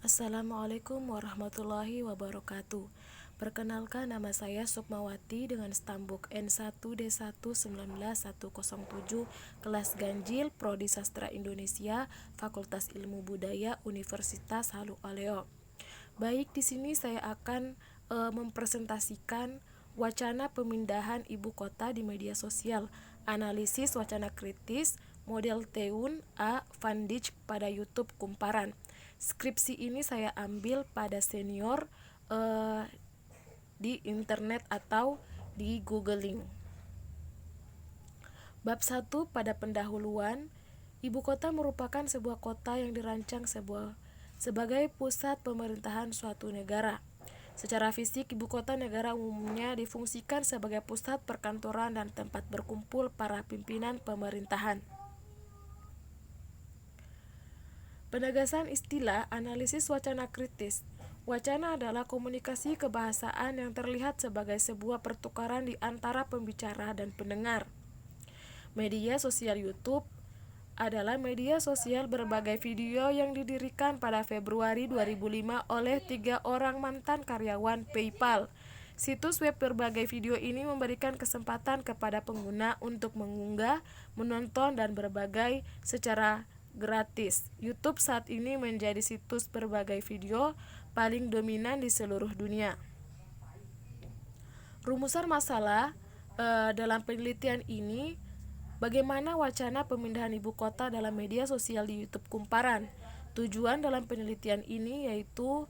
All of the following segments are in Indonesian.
Assalamualaikum warahmatullahi wabarakatuh. Perkenalkan, nama saya Sukmawati dengan stambuk N1D1191107, kelas Ganjil, Prodi Sastra Indonesia, Fakultas Ilmu Budaya, Universitas Halu Oleo. Baik, di sini saya akan mempresentasikan wacana pemindahan ibu kota di media sosial, analisis wacana kritis, model Teun A. Van Dijk pada YouTube Kumparan. Skripsi ini saya ambil pada senior di internet atau di googling. Bab 1 pada pendahuluan, ibu kota merupakan sebuah kota yang dirancang sebagai pusat pemerintahan suatu negara. Secara fisik, ibu kota negara umumnya difungsikan sebagai pusat perkantoran dan tempat berkumpul para pimpinan pemerintahan. Penegasan istilah analisis wacana kritis. Wacana adalah komunikasi kebahasaan yang terlihat sebagai sebuah pertukaran di antara pembicara dan pendengar. Media sosial YouTube adalah media sosial berbagai video yang didirikan pada Februari 2005 oleh 3 orang mantan karyawan PayPal. Situs web berbagai video ini memberikan kesempatan kepada pengguna untuk mengunggah, menonton, dan berbagai secara gratis. YouTube saat ini menjadi situs berbagai video paling dominan di seluruh dunia. Rumusan masalah dalam penelitian ini, bagaimana wacana pemindahan ibu kota dalam media sosial di YouTube Kumparan. Tujuan dalam penelitian ini yaitu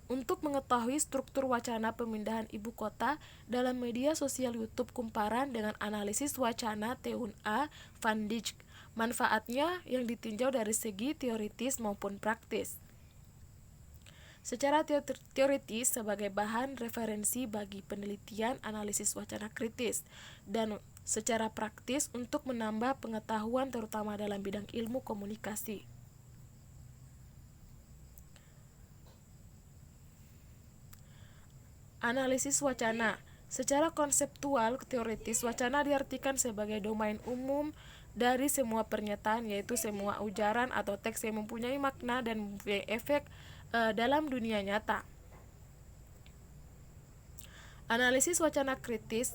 untuk mengetahui struktur wacana pemindahan ibu kota dalam media sosial YouTube Kumparan dengan analisis wacana Teun A. Van Dijk. Manfaatnya yang ditinjau dari segi teoritis maupun praktis. Secara teoritis sebagai bahan referensi bagi penelitian analisis wacana kritis, dan secara praktis untuk menambah pengetahuan terutama dalam bidang ilmu komunikasi. Analisis wacana. Secara konseptual teoritis, wacana diartikan sebagai domain umum dari semua pernyataan, yaitu semua ujaran atau teks yang mempunyai makna dan mempunyai efek dalam dunia nyata. Analisis wacana kritis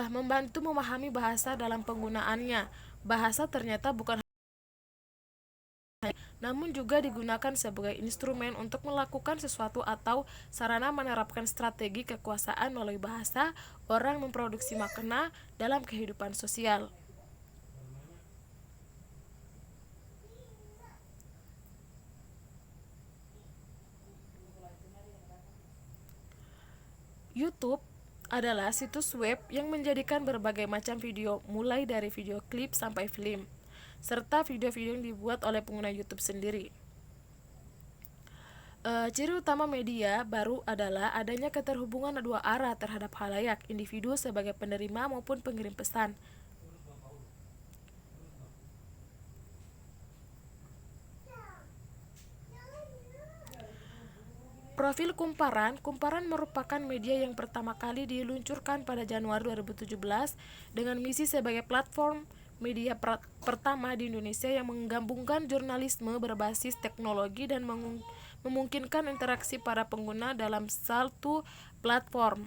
membantu memahami bahasa dalam penggunaannya. Bahasa ternyata bukan namun juga digunakan sebagai instrumen untuk melakukan sesuatu atau sarana menerapkan strategi kekuasaan melalui bahasa. Orang memproduksi makna dalam kehidupan sosial. YouTube adalah situs web yang menjadikan berbagai macam video, mulai dari video klip sampai film, serta video-video yang dibuat oleh pengguna YouTube sendiri. Ciri utama media baru adalah adanya keterhubungan dua arah terhadap khalayak, individu sebagai penerima maupun pengirim pesan. Profil Kumparan. Kumparan merupakan media yang pertama kali diluncurkan pada Januari 2017 dengan misi sebagai platform media pertama di Indonesia yang menggabungkan jurnalisme berbasis teknologi dan memungkinkan interaksi para pengguna dalam satu platform.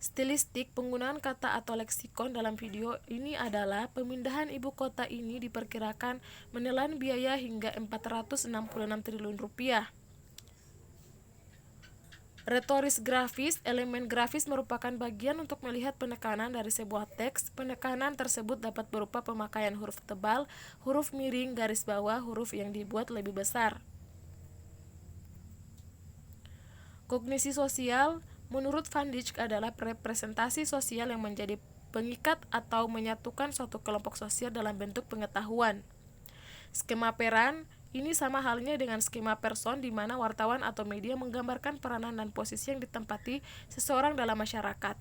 Stilistik penggunaan kata atau leksikon dalam video ini adalah pemindahan ibu kota ini diperkirakan menelan biaya hingga 466 triliun rupiah. Retoris grafis. Elemen grafis merupakan bagian untuk melihat penekanan dari sebuah teks. Penekanan tersebut dapat berupa pemakaian huruf tebal, huruf miring, garis bawah, huruf yang dibuat lebih besar. Kognisi sosial. Menurut Van Dijk adalah representasi sosial yang menjadi pengikat atau menyatukan suatu kelompok sosial dalam bentuk pengetahuan. Skema peran. Ini sama halnya dengan skema person, di mana wartawan atau media menggambarkan peranan dan posisi yang ditempati seseorang dalam masyarakat.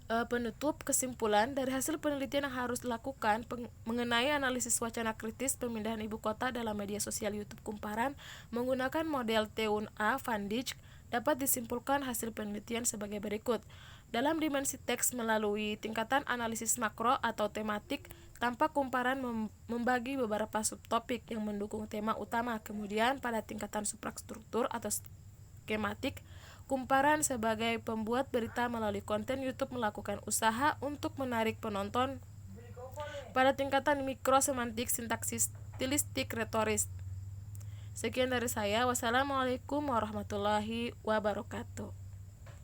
Penutup. Kesimpulan dari hasil penelitian yang harus dilakukan mengenai analisis wacana kritis pemindahan ibu kota dalam media sosial YouTube Kumparan menggunakan model Teun A. Van Dijk dapat disimpulkan hasil penelitian sebagai berikut. Dalam dimensi teks melalui tingkatan analisis makro atau tematik, tanpa kumparan membagi beberapa subtopik yang mendukung tema utama. Kemudian pada tingkatan suprastruktur atau skematik, kumparan sebagai pembuat berita melalui konten YouTube melakukan usaha untuk menarik penonton. Pada tingkatan mikro semantik, sintaksis, stilistik, retoris. Sekian dari saya. Wassalamualaikum warahmatullahi wabarakatuh.